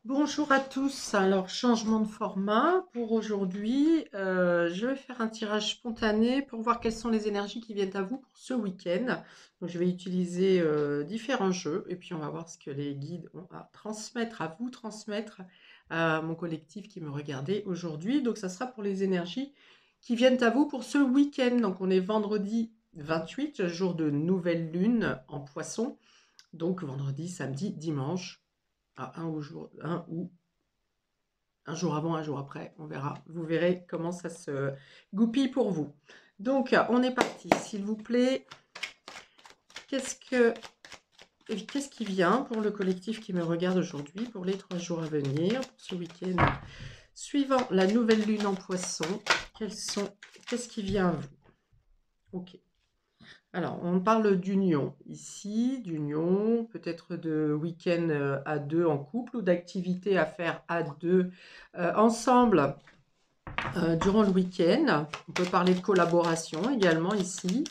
Bonjour à tous, alors changement de format pour aujourd'hui, je vais faire un tirage spontané pour voir quelles sont les énergies qui viennent à vous pour ce week-end. Donc je vais utiliser différents jeux et puis on va voir ce que les guides ont à transmettre, à vous transmettre, à mon collectif qui me regardait aujourd'hui. Donc ça sera pour les énergies qui viennent à vous pour ce week-end. Donc on est vendredi 28, jour de nouvelle lune en Poisson. Donc vendredi, samedi, dimanche un jour avant, un jour après, on verra. Vous verrez comment ça se goupille pour vous. Donc, on est parti. S'il vous plaît, qu'est-ce qui vient pour le collectif qui me regarde aujourd'hui, pour les 3 jours à venir, pour ce week-end suivant la nouvelle lune en Poisson? Qu'est-ce qui vient à vous? Ok. Alors, on parle d'union ici, d'union, peut-être de week-end à deux en couple ou d'activités à faire à deux ensemble durant le week-end. On peut parler de collaboration également ici.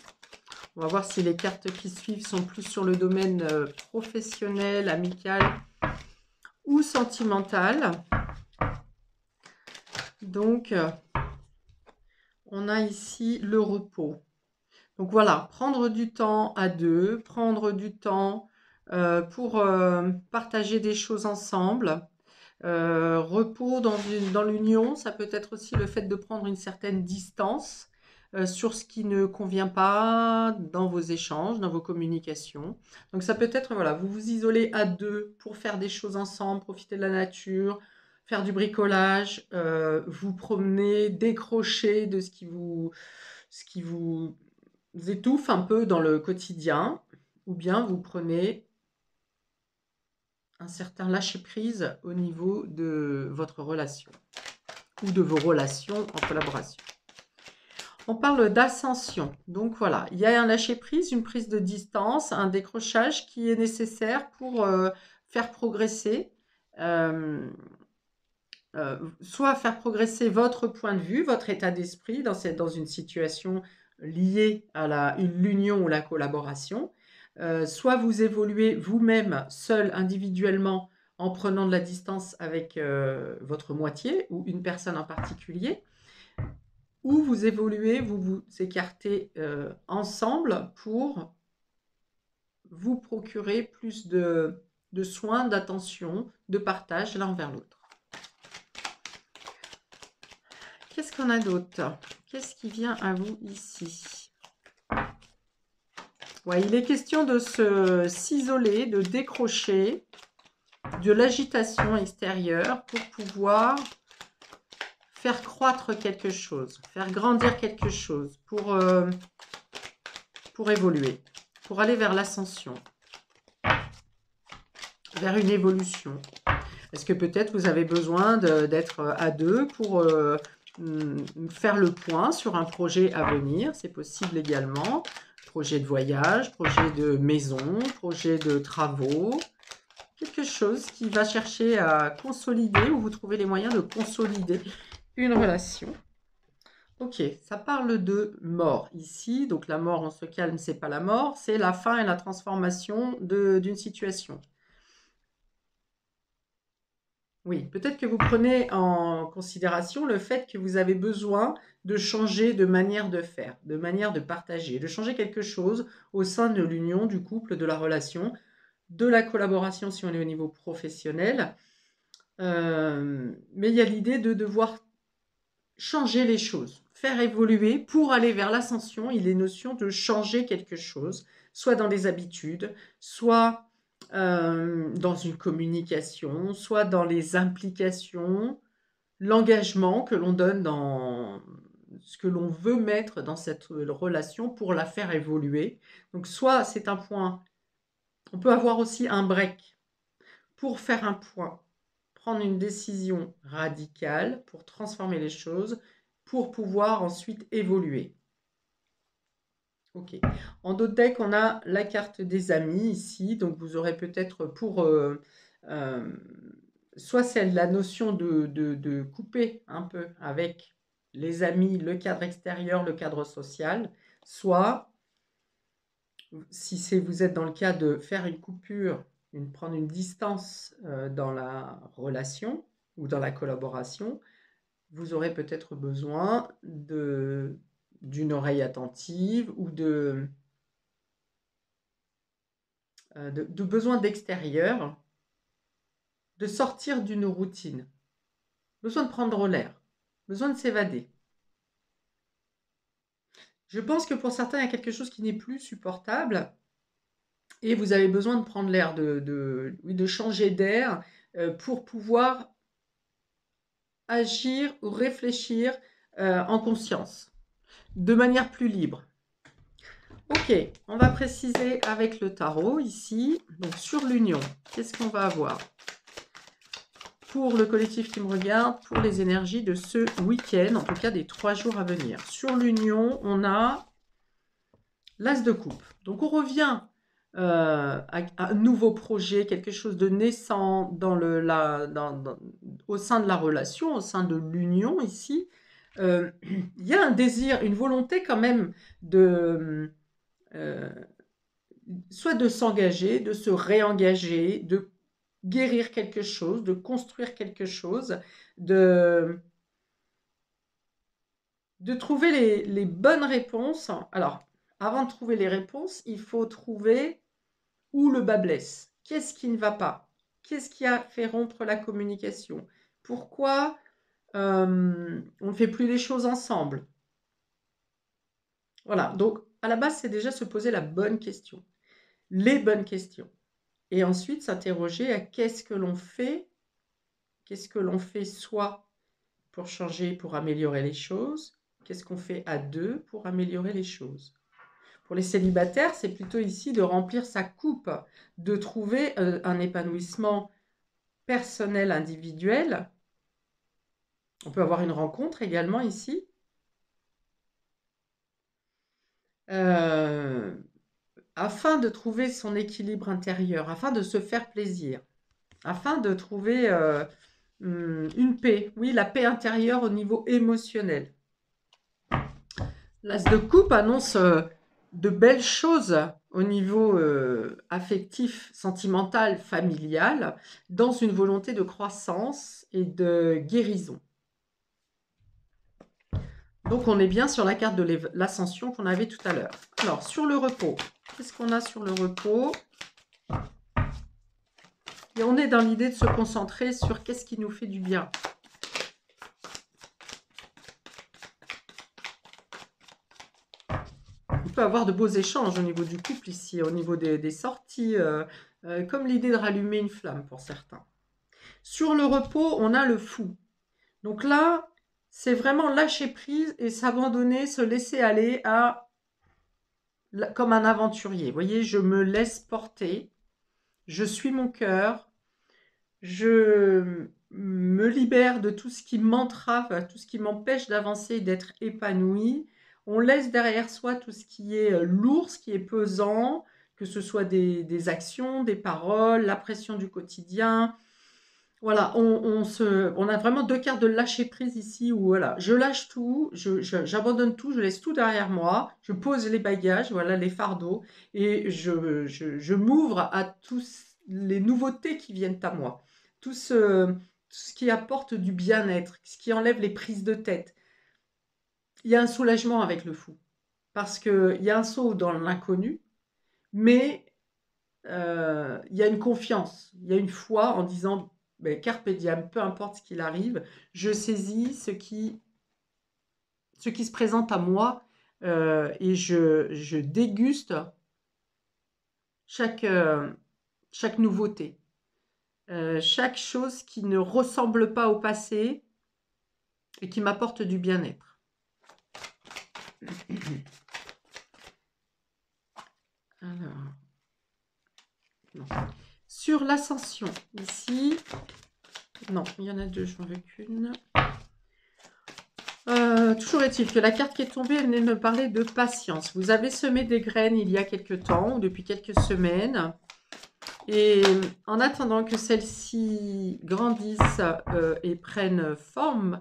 On va voir si les cartes qui suivent sont plus sur le domaine professionnel, amical ou sentimental. Donc, on a ici le repos. Donc voilà, prendre du temps à deux, prendre du temps pour partager des choses ensemble. Repos dans l'union, ça peut être aussi le fait de prendre une certaine distance sur ce qui ne convient pas dans vos échanges, dans vos communications. Donc ça peut être, voilà, vous vous isolez à deux pour faire des choses ensemble, profiter de la nature, faire du bricolage, vous promener, décrocher de ce qui vous étouffe un peu dans le quotidien, ou bien vous prenez un certain lâcher-prise au niveau de votre relation ou de vos relations en collaboration. On parle d'ascension. Donc voilà, il y a un lâcher-prise, une prise de distance, un décrochage qui est nécessaire pour faire progresser, soit faire progresser votre point de vue, votre état d'esprit dans une situation liée à l'union ou la collaboration, soit vous évoluez vous-même, seul, individuellement, en prenant de la distance avec votre moitié ou une personne en particulier, ou vous évoluez, vous vous écartez ensemble pour vous procurer plus de soins, d'attention, de partage l'un envers l'autre. Qu'est-ce qu'on a d'autre? Qu'est-ce qui vient à vous ici? Ouais, il est question de s'isoler, de décrocher de l'agitation extérieure pour pouvoir faire croître quelque chose, faire grandir quelque chose, pour évoluer, pour aller vers l'ascension, vers une évolution. Est-ce que peut-être vous avez besoin d'être à deux pour faire le point sur un projet à venir? C'est possible également. Projet de voyage, projet de maison, projet de travaux. Quelque chose qui va chercher à consolider ou vous trouvez les moyens de consolider une relation. Ok, ça parle de mort ici. Donc la mort, on se calme, c'est pas la mort, c'est la fin et la transformation d'une situation. Oui, peut-être que vous prenez en considération le fait que vous avez besoin de changer de manière de faire, de manière de partager, de changer quelque chose au sein de l'union, du couple, de la relation, de la collaboration si on est au niveau professionnel. Mais il y a l'idée de devoir changer les choses, faire évoluer pour aller vers l'ascension. Il est notion de changer quelque chose, soit dans les habitudes, soit dans une communication, soit dans les implications, l'engagement que l'on donne dans ce que l'on veut mettre dans cette relation pour la faire évoluer. Donc soit c'est un point, on peut avoir aussi un break pour faire un point, prendre une décision radicale pour transformer les choses, pour pouvoir ensuite évoluer. Ok. En d'autres decks, on a la carte des amis ici. Donc, vous aurez peut-être pour... soit c'est la notion de couper un peu avec les amis, le cadre extérieur, le cadre social. Soit, si vous êtes dans le cas de faire une coupure, prendre une distance dans la relation ou dans la collaboration, vous aurez peut-être besoin d'une oreille attentive ou de besoin d'extérieur, de sortir d'une routine, besoin de prendre l'air, besoin de s'évader. Je pense que pour certains, il y a quelque chose qui n'est plus supportable et vous avez besoin de prendre l'air, de changer d'air pour pouvoir agir ou réfléchir en conscience, de manière plus libre. Ok, on va préciser avec le tarot ici. Donc sur l'union, qu'est-ce qu'on va avoir pour le collectif qui me regarde, pour les énergies de ce week-end, en tout cas des 3 jours à venir. Sur l'union, on a l'As de coupe. Donc on revient à un nouveau projet, quelque chose de naissant au sein de la relation, au sein de l'union ici. Il y a un désir, une volonté quand même de soit de s'engager, de se réengager, de guérir quelque chose, de construire quelque chose, de trouver les bonnes réponses. Alors, avant de trouver les réponses, il faut trouver où le bas blesse. Qu'est-ce qui ne va pas? Qu'est-ce qui a fait rompre la communication? Pourquoi on ne fait plus les choses ensemble? Voilà, donc à la base, c'est déjà se poser la bonne question, les bonnes questions. Et ensuite, s'interroger à qu'est-ce que l'on fait soit pour changer, pour améliorer les choses, qu'est-ce qu'on fait à deux pour améliorer les choses. Pour les célibataires, c'est plutôt ici de remplir sa coupe, de trouver un épanouissement personnel, individuel. On peut avoir une rencontre également ici. Afin de trouver son équilibre intérieur, afin de se faire plaisir, afin de trouver une paix. Oui, la paix intérieure au niveau émotionnel. L'As de coupe annonce de belles choses au niveau affectif, sentimental, familial, dans une volonté de croissance et de guérison. Donc on est bien sur la carte de l'ascension qu'on avait tout à l'heure. Alors sur le repos, qu'est-ce qu'on a sur le repos? Et on est dans l'idée de se concentrer sur qu'est-ce qui nous fait du bien. On peut avoir de beaux échanges au niveau du couple ici, au niveau des sorties, comme l'idée de rallumer une flamme pour certains. Sur le repos, on a le fou. Donc là, c'est vraiment lâcher prise et s'abandonner, se laisser aller comme un aventurier. Vous voyez, je me laisse porter, je suis mon cœur, je me libère de tout ce qui m'entrave, tout ce qui m'empêche d'avancer et d'être épanoui. On laisse derrière soi tout ce qui est lourd, ce qui est pesant, que ce soit des actions, des paroles, la pression du quotidien. Voilà, on a vraiment 2 cartes de lâcher prise ici où voilà, je lâche tout, j'abandonne tout, je laisse tout derrière moi, je pose les bagages, voilà, les fardeaux, et je m'ouvre à tous les nouveautés qui viennent à moi. Tout ce qui apporte du bien-être, ce qui enlève les prises de tête. Il y a un soulagement avec le fou, parce qu'il y a un saut dans l'inconnu, mais il y a une confiance, il y a une foi en disant ben, carpe diem, peu importe ce qu'il arrive, je saisis ce qui se présente à moi et je déguste chaque nouveauté, chaque chose qui ne ressemble pas au passé et qui m'apporte du bien-être. Alors, non. Sur l'ascension, ici, non, il y en a 2, je n'en veux qu'une. Toujours est-il que la carte qui est tombée, elle venait me parler de patience. Vous avez semé des graines il y a quelques temps, ou depuis quelques semaines. Et en attendant que celles-ci grandissent et prennent forme,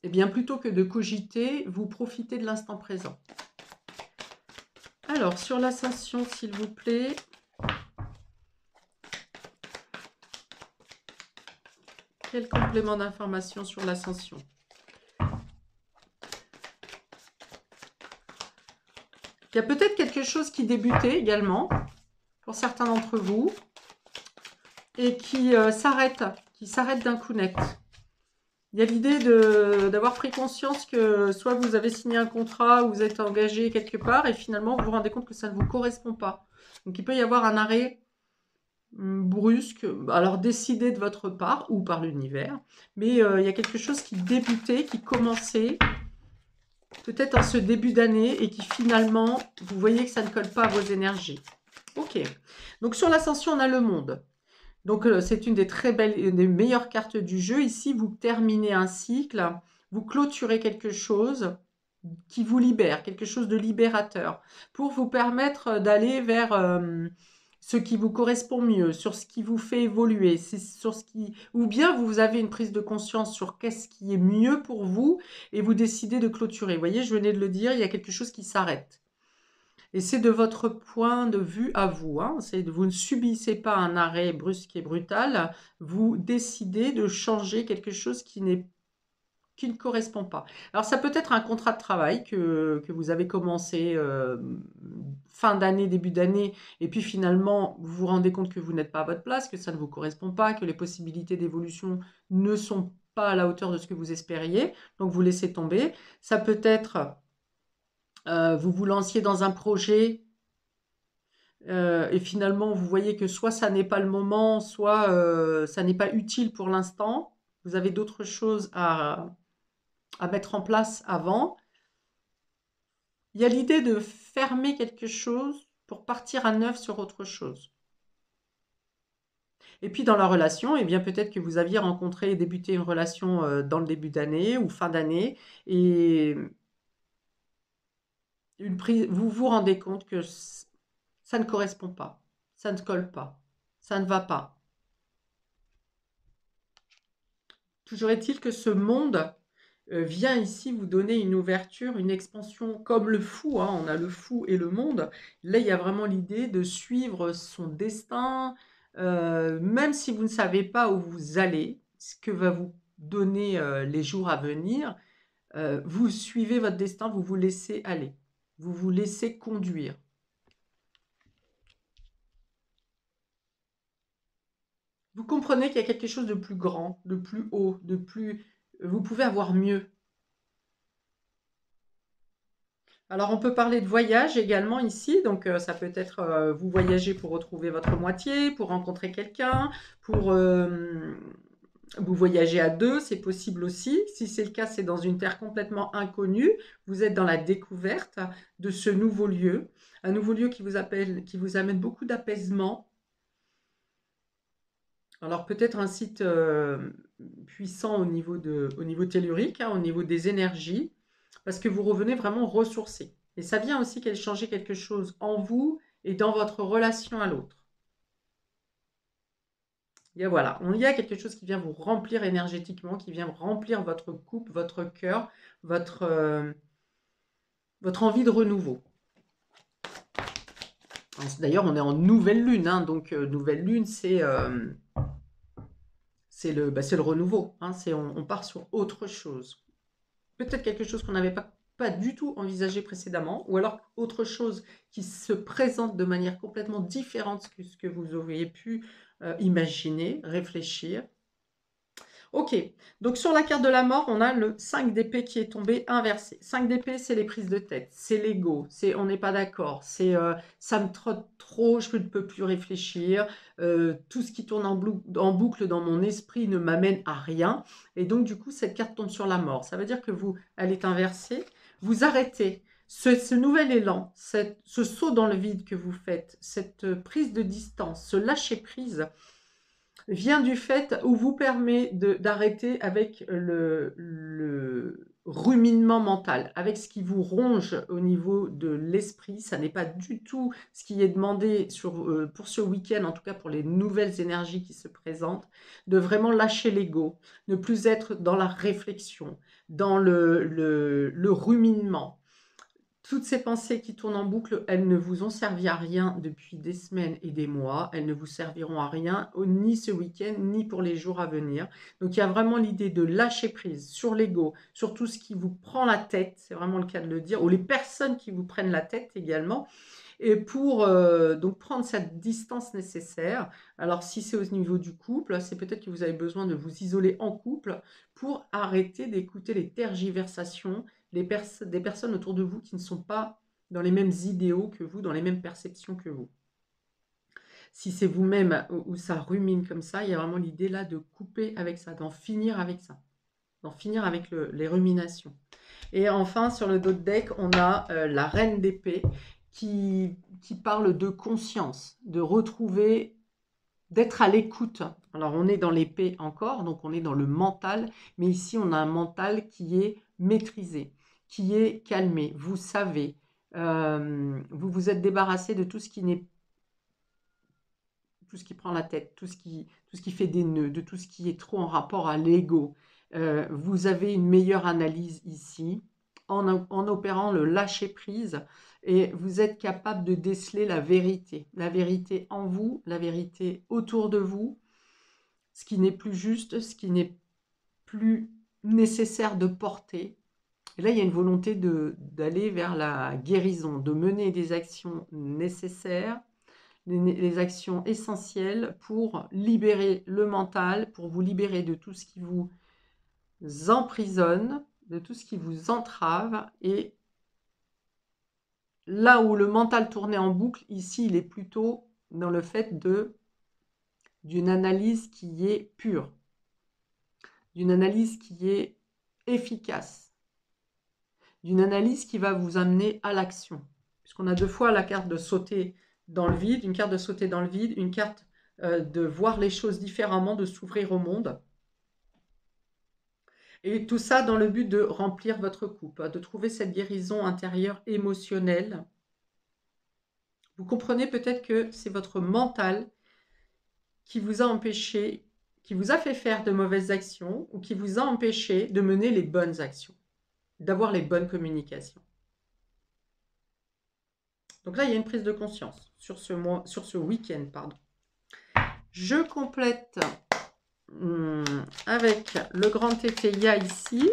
eh bien, plutôt que de cogiter, vous profitez de l'instant présent. Alors, sur l'ascension, s'il vous plaît. Quel complément d'information sur l'ascension? Il y a peut-être quelque chose qui débutait également, pour certains d'entre vous, et qui s'arrête d'un coup net. Il y a l'idée d'avoir pris conscience que soit vous avez signé un contrat ou vous êtes engagé quelque part, et finalement vous vous rendez compte que ça ne vous correspond pas. Donc il peut y avoir un arrêt brusque, alors décidé de votre part ou par l'univers, mais il y a quelque chose qui débutait, qui commençait, peut-être en ce début d'année, et qui finalement, vous voyez que ça ne colle pas à vos énergies. Ok, donc sur l'ascension, on a le monde. Donc c'est une des très belles, une des meilleures cartes du jeu. Ici, vous terminez un cycle, vous clôturez quelque chose qui vous libère, quelque chose de libérateur, pour vous permettre d'aller vers ce qui vous correspond mieux, sur ce qui vous fait évoluer, sur ce qui, ou bien vous avez une prise de conscience sur qu'est-ce qui est mieux pour vous et vous décidez de clôturer. Vous voyez, je venais de le dire, il y a quelque chose qui s'arrête. Et c'est de votre point de vue à vous. Hein. Vous ne subissez pas un arrêt brusque et brutal, vous décidez de changer quelque chose qui ne correspond pas. Alors ça peut être un contrat de travail que vous avez commencé fin d'année, début d'année, et puis finalement vous vous rendez compte que vous n'êtes pas à votre place, que ça ne vous correspond pas, que les possibilités d'évolution ne sont pas à la hauteur de ce que vous espériez, donc vous laissez tomber. Ça peut être vous vous lanciez dans un projet et finalement vous voyez que soit ça n'est pas le moment, soit ça n'est pas utile pour l'instant. Vous avez d'autres choses à mettre en place avant. Il y a l'idée de fermer quelque chose pour partir à neuf sur autre chose. Et puis dans la relation, eh bien peut-être que vous aviez rencontré et débuté une relation dans le début d'année ou fin d'année et vous vous rendez compte que ça ne correspond pas, ça ne colle pas, ça ne va pas. Toujours est-il que ce monde vient ici vous donner une ouverture, une expansion, comme le fou, hein, on a le fou et le monde. Là, il y a vraiment l'idée de suivre son destin, même si vous ne savez pas où vous allez, ce que va vous donner les jours à venir, vous suivez votre destin, vous vous laissez aller, vous vous laissez conduire. Vous comprenez qu'il y a quelque chose de plus grand, de plus haut, de plus... Vous pouvez avoir mieux. Alors, on peut parler de voyage également ici. Donc, ça peut être vous voyagez pour retrouver votre moitié, pour rencontrer quelqu'un, pour vous voyager à deux, c'est possible aussi. Si c'est le cas, c'est dans une terre complètement inconnue. Vous êtes dans la découverte de ce nouveau lieu. Un nouveau lieu qui vous amène beaucoup d'apaisement. Alors, peut-être un site puissant au niveau tellurique, hein, au niveau des énergies, parce que vous revenez vraiment ressourcé. Et ça vient aussi changer quelque chose en vous et dans votre relation à l'autre. Et voilà, il y a quelque chose qui vient vous remplir énergétiquement, qui vient remplir votre coupe, votre cœur, votre envie de renouveau. D'ailleurs, on est en nouvelle lune, hein, donc nouvelle lune, c'est le renouveau. Hein, on part sur autre chose. Peut-être quelque chose qu'on n'avait pas du tout envisagé précédemment, ou alors autre chose qui se présente de manière complètement différente que ce que vous auriez pu imaginer, réfléchir. Ok, donc sur la carte de la mort, on a le 5 d'épée qui est tombé inversé. 5 d'épée, c'est les prises de tête, c'est l'ego, c'est on n'est pas d'accord, c'est ça me trotte trop, je ne peux plus réfléchir, tout ce qui tourne en boucle dans mon esprit ne m'amène à rien. Et donc du coup, cette carte tombe sur la mort. Ça veut dire que elle est inversée, vous arrêtez. Ce nouvel élan, ce saut dans le vide que vous faites, cette prise de distance, ce lâcher prise, vient du fait où vous permet d'arrêter avec le ruminement mental, avec ce qui vous ronge au niveau de l'esprit. Ça n'est pas du tout ce qui est demandé pour ce week-end, en tout cas pour les nouvelles énergies qui se présentent, de vraiment lâcher l'ego, ne plus être dans la réflexion, dans le ruminement. Toutes ces pensées qui tournent en boucle, elles ne vous ont servi à rien depuis des semaines et des mois. Elles ne vous serviront à rien, ni ce week-end, ni pour les jours à venir. Donc, il y a vraiment l'idée de lâcher prise sur l'ego, sur tout ce qui vous prend la tête, c'est vraiment le cas de le dire, ou les personnes qui vous prennent la tête également. Et pour donc prendre cette distance nécessaire, alors si c'est au niveau du couple, c'est peut-être que vous avez besoin de vous isoler en couple pour arrêter d'écouter les tergiversations des personnes autour de vous qui ne sont pas dans les mêmes idéaux que vous, dans les mêmes perceptions que vous. Si c'est vous-même où ça rumine comme ça, il y a vraiment l'idée là de couper avec ça, d'en finir avec ça, d'en finir avec les ruminations. Et enfin, sur le dos de deck, on a la reine d'épée qui parle de conscience, de retrouver, d'être à l'écoute. Alors, on est dans l'épée encore, donc on est dans le mental, mais ici, on a un mental qui est maîtrisé, qui est calmé. Vous savez, vous vous êtes débarrassé de tout ce qui n'est tout ce qui prend la tête, tout ce qui fait des nœuds, de tout ce qui est trop en rapport à l'ego. Vous avez une meilleure analyse ici en opérant le lâcher-prise et vous êtes capable de déceler la vérité en vous, la vérité autour de vous, ce qui n'est plus juste, ce qui n'est plus nécessaire de porter. Et là, il y a une volonté d'aller vers la guérison, de mener des actions nécessaires, les actions essentielles pour libérer le mental, pour vous libérer de tout ce qui vous emprisonne, de tout ce qui vous entrave. Et là où le mental tournait en boucle, ici, il est plutôt dans le fait d'une analyse qui est pure, d'une analyse qui est efficace, d'une analyse qui va vous amener à l'action. Puisqu'on a deux fois la carte de sauter dans le vide, une carte de sauter dans le vide, une carte de voir les choses différemment, de s'ouvrir au monde. Et tout ça dans le but de remplir votre coupe, de trouver cette guérison intérieure émotionnelle. Vous comprenez peut-être que c'est votre mental qui vous a empêché, qui vous a fait faire de mauvaises actions ou qui vous a empêché de mener les bonnes actions, d'avoir les bonnes communications. Donc là, il y a une prise de conscience sur ce week-end, pardon. Je complète avec le grand Teteia ici.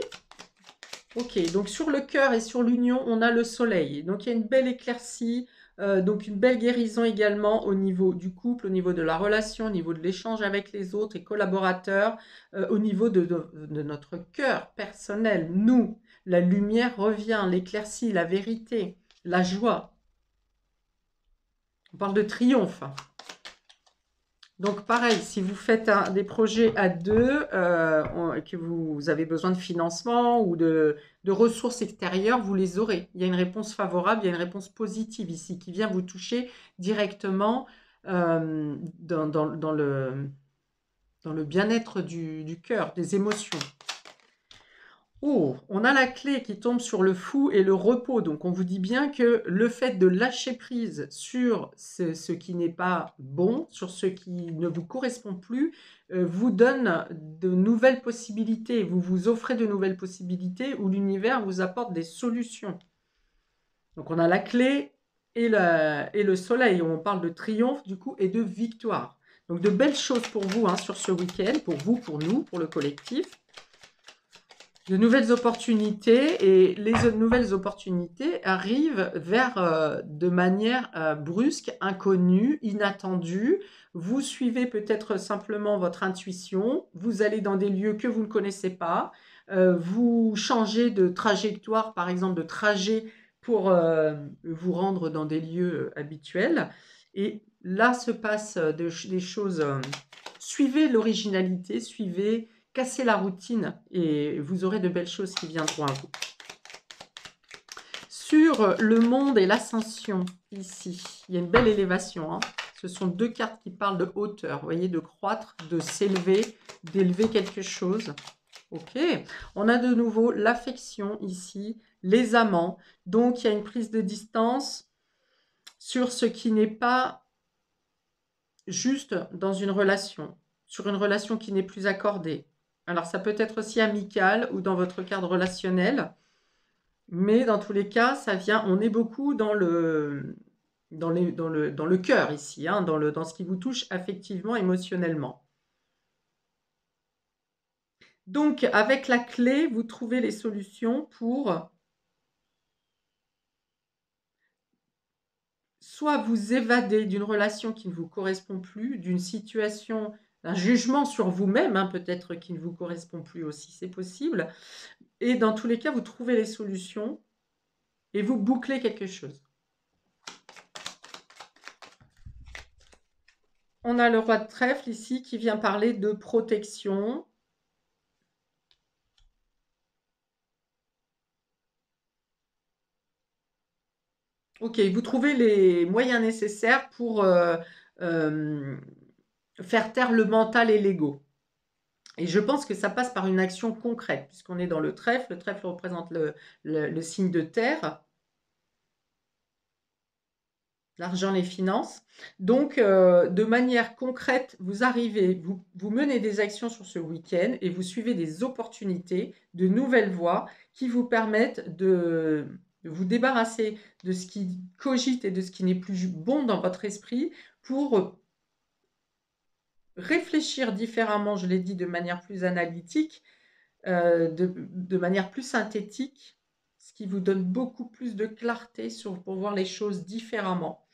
Ok, donc sur le cœur et sur l'union, on a le soleil. Donc il y a une belle éclaircie, donc une belle guérison également au niveau du couple, au niveau de la relation, au niveau de l'échange avec les autres et collaborateurs, au niveau de notre cœur personnel. Nous, la lumière revient, l'éclaircie, la vérité, la joie. On parle de triomphe. Donc pareil, si vous faites des projets à deux, que vous avez besoin de financement ou de ressources extérieures, vous les aurez. Il y a une réponse favorable, il y a une réponse positive ici qui vient vous toucher directement dans le bien-être du cœur, des émotions. Oh, on a la clé qui tombe sur le fou et le repos. Donc, on vous dit bien que le fait de lâcher prise sur ce qui n'est pas bon, sur ce qui ne vous correspond plus, vous donne de nouvelles possibilités. Vous vous offrez de nouvelles possibilités où l'univers vous apporte des solutions. Donc, on a la clé et le soleil. On parle de triomphe, du coup, et de victoire. Donc, de belles choses pour vous sur ce week-end, pour vous, pour nous, pour le collectif. De nouvelles opportunités et les nouvelles opportunités arrivent de manière brusque, inconnue, inattendue. Vous suivez peut-être simplement votre intuition, vous allez dans des lieux que vous ne connaissez pas, vous changez de trajectoire, par exemple de trajet pour vous rendre dans des lieux habituels. Et là se passent des choses. Suivez l'originalité, cassez la routine et vous aurez de belles choses qui viendront à vous. Sur le monde et l'ascension, ici, il y a une belle élévation. Ce sont deux cartes qui parlent de hauteur, vous voyez, de croître, de s'élever, d'élever quelque chose. Ok, on a de nouveau l'affection ici, les amants. Donc, il y a une prise de distance sur ce qui n'est pas juste dans une relation, sur une relation qui n'est plus accordée. Alors, ça peut être aussi amical ou dans votre cadre relationnel. Mais dans tous les cas, ça vient, on est beaucoup dans le cœur ici, hein, dans ce qui vous touche affectivement, émotionnellement. Donc, avec la clé, vous trouvez les solutions pour soit vous évader d'une relation qui ne vous correspond plus, d'une situation, un jugement sur vous-même, hein, peut-être qui ne vous correspond plus aussi, c'est possible. Et dans tous les cas, vous trouvez les solutions et vous bouclez quelque chose. On a le roi de trèfle ici qui vient parler de protection. Ok, vous trouvez les moyens nécessaires pour euh, faire taire le mental et l'ego. Et je pense que ça passe par une action concrète, puisqu'on est dans le trèfle. Le trèfle représente le signe de terre, l'argent, les finances. Donc, de manière concrète, vous arrivez, vous menez des actions sur ce week-end et vous suivez des opportunités, de nouvelles voies qui vous permettent de vous débarrasser de ce qui cogite et de ce qui n'est plus bon dans votre esprit pour réfléchir différemment, je l'ai dit, de manière plus analytique, de manière plus synthétique, ce qui vous donne beaucoup plus de clarté pour voir les choses différemment.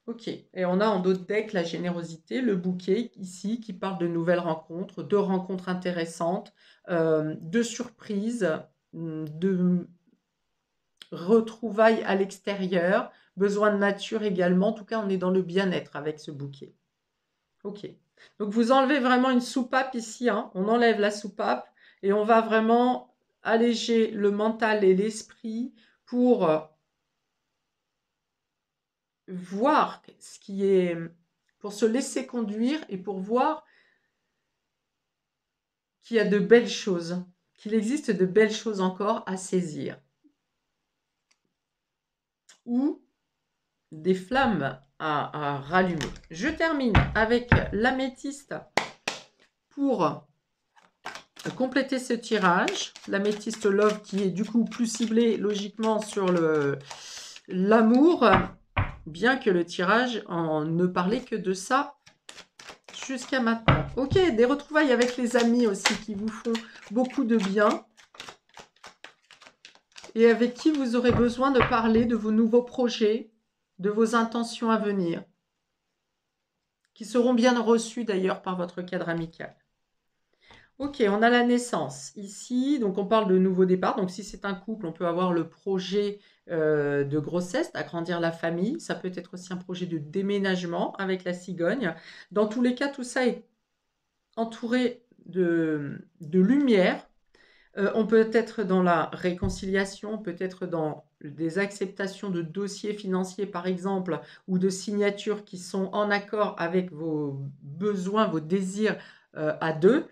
Ok, et on a en d'autres decks la générosité, le bouquet ici qui parle de nouvelles rencontres, de rencontres intéressantes, de surprises, de retrouvailles à l'extérieur, besoin de nature également. En tout cas, on est dans le bien-être avec ce bouquet. Ok, donc vous enlevez vraiment une soupape ici, hein. On enlève la soupape et on va vraiment alléger le mental et l'esprit pour voir ce qui est, pour se laisser conduire et pour voir qu'il y a de belles choses, qu'il existe de belles choses encore à saisir. Ou des flammes à rallumer. Je termine avec l'améthyste pour compléter ce tirage. L'améthyste Love qui est du coup plus ciblé logiquement sur l'amour, bien que le tirage ne parlait que de ça jusqu'à maintenant. Ok, des retrouvailles avec les amis aussi qui vous font beaucoup de bien et avec qui vous aurez besoin de parler de vos nouveaux projets, de vos intentions à venir, qui seront bien reçus d'ailleurs par votre cadre amical. Ok, on a la naissance ici, donc on parle de nouveau départ. Donc si c'est un couple, on peut avoir le projet de grossesse, d'agrandir la famille. Ça peut être aussi un projet de déménagement avec la cigogne. Dans tous les cas, tout ça est entouré de lumière. On peut être dans la réconciliation, peut être dans des acceptations de dossiers financiers, par exemple, ou de signatures qui sont en accord avec vos besoins, vos désirs à deux.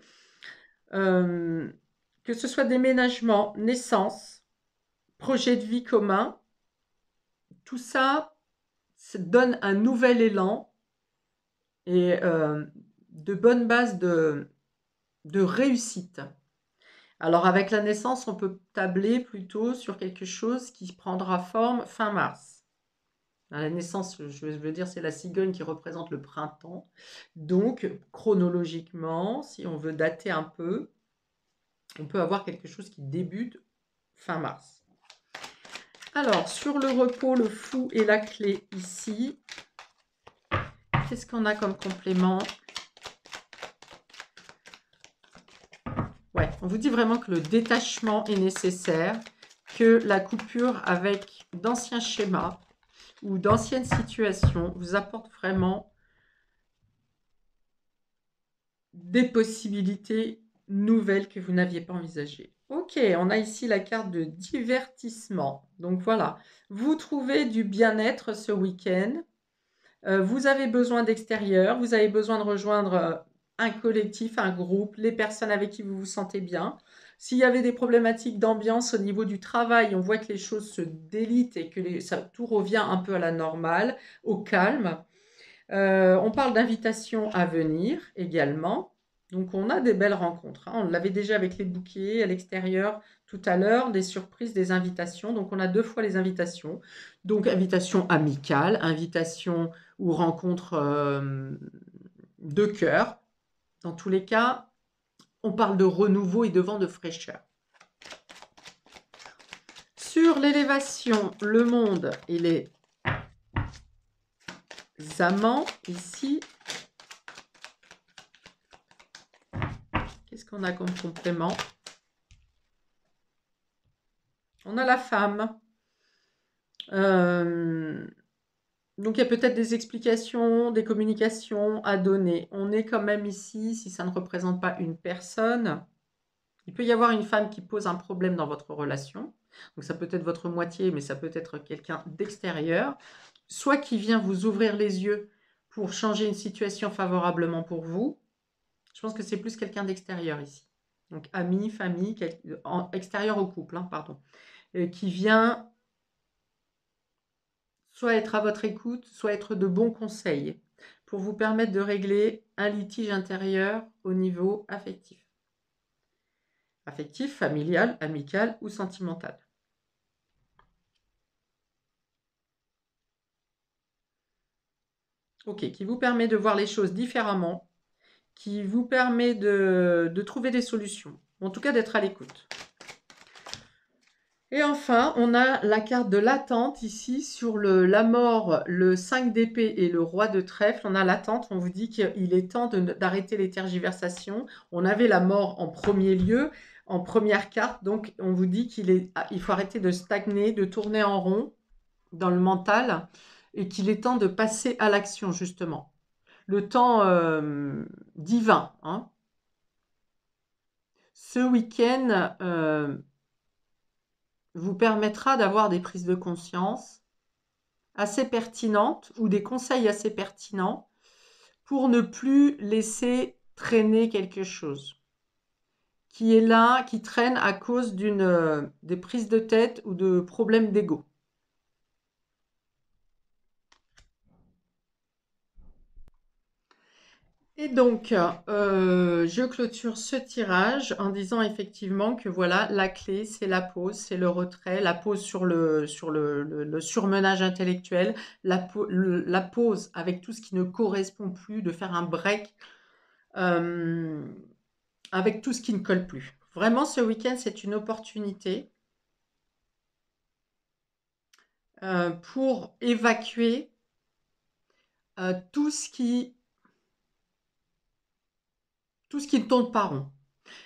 Que ce soit déménagement, naissance, projet de vie commun, tout ça, ça donne un nouvel élan et de bonnes bases de réussite. Alors avec la naissance, on peut tabler plutôt sur quelque chose qui prendra forme fin mars. La naissance, je veux dire, c'est la cigogne qui représente le printemps. Donc, chronologiquement, si on veut dater un peu, on peut avoir quelque chose qui débute fin mars. Alors, sur le repos, le fou et la clé ici, qu'est-ce qu'on a comme complément? Ouais, on vous dit vraiment que le détachement est nécessaire, que la coupure avec d'anciens schémas ou d'anciennes situations vous apporte vraiment des possibilités nouvelles que vous n'aviez pas envisagées. Ok, on a ici la carte de divertissement. Donc voilà, vous trouvez du bien-être ce week-end. Vous avez besoin d'extérieur, vous avez besoin de rejoindre un collectif, un groupe, les personnes avec qui vous vous sentez bien. S'il y avait des problématiques d'ambiance au niveau du travail, on voit que les choses se délitent et que tout revient un peu à la normale, au calme. On parle d'invitations à venir également. Donc, on a des belles rencontres, hein. On l'avait déjà avec les bouquets à l'extérieur tout à l'heure, des surprises, des invitations. Donc, on a 2 fois les invitations. Donc, invitation amicale, invitation ou rencontre de cœur. Dans tous les cas, on parle de renouveau et de vent de fraîcheur. Sur l'élévation, le monde et les amants, ici, qu'est-ce qu'on a comme complément? On a la femme. Donc, il y a peut-être des explications, des communications à donner. On est quand même ici, si ça ne représente pas une personne, il peut y avoir une femme qui pose un problème dans votre relation. Donc, ça peut être votre moitié, mais ça peut être quelqu'un d'extérieur. Soit qui vient vous ouvrir les yeux pour changer une situation favorablement pour vous. Je pense que c'est plus quelqu'un d'extérieur ici. Donc, ami, famille, extérieur au couple, hein, pardon. Qui vient soit être à votre écoute, soit être de bons conseils pour vous permettre de régler un litige intérieur au niveau affectif. Affectif, familial, amical ou sentimental. Ok, qui vous permet de voir les choses différemment, qui vous permet de trouver des solutions, en tout cas d'être à l'écoute. Et enfin, on a la carte de l'attente ici sur la mort, le 5 d'épée et le roi de trèfle. On a l'attente, on vous dit qu'il est temps d'arrêter les tergiversations. On avait la mort en premier lieu, en première carte, donc on vous dit il faut arrêter de stagner, de tourner en rond dans le mental et qu'il est temps de passer à l'action justement. Le temps divin, hein. Ce week-end vous permettra d'avoir des prises de conscience assez pertinentes ou des conseils assez pertinents pour ne plus laisser traîner quelque chose qui est là, qui traîne à cause des prises de tête ou de problèmes d'ego. Et donc, je clôture ce tirage en disant effectivement que voilà, la clé, c'est la pause, c'est le retrait, la pause sur le surmenage intellectuel, la pause avec tout ce qui ne correspond plus, de faire un break avec tout ce qui ne colle plus. Vraiment, ce week-end, c'est une opportunité pour évacuer tout ce qui ne tourne pas rond.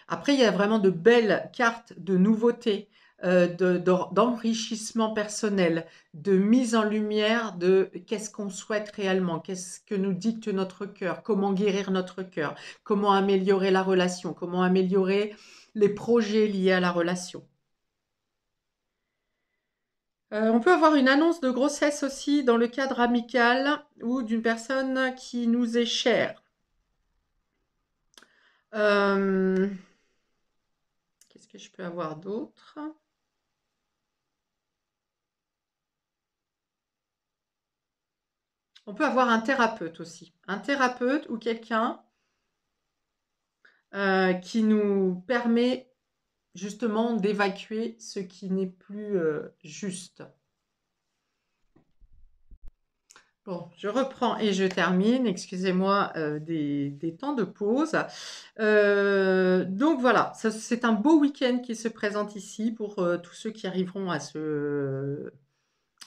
Après, il y a vraiment de belles cartes de nouveautés, d'enrichissement personnel, de mise en lumière de qu'est-ce qu'on souhaite réellement, qu'est-ce que nous dicte notre cœur, comment guérir notre cœur, comment améliorer la relation, comment améliorer les projets liés à la relation. On peut avoir une annonce de grossesse aussi dans le cadre amical ou d'une personne qui nous est chère. Qu'est-ce que je peux avoir d'autre? On peut avoir un thérapeute aussi. Un thérapeute ou quelqu'un qui nous permet justement d'évacuer ce qui n'est plus juste. Bon, je reprends et je termine. Excusez-moi des temps de pause. Donc voilà, c'est un beau week-end qui se présente ici pour tous ceux qui arriveront à se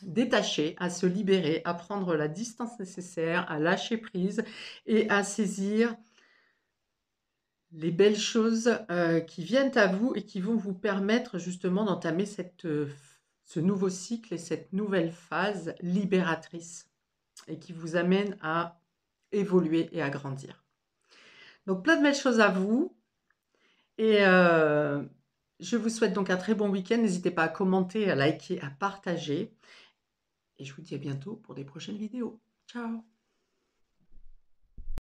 détacher, à se libérer, à prendre la distance nécessaire, à lâcher prise et à saisir les belles choses qui viennent à vous et qui vont vous permettre justement d'entamer ce nouveau cycle et cette nouvelle phase libératrice et qui vous amène à évoluer et à grandir. Donc plein de belles choses à vous et je vous souhaite donc un très bon week-end. N'hésitez pas à commenter, à liker, à partager et je vous dis à bientôt pour des prochaines vidéos. Ciao!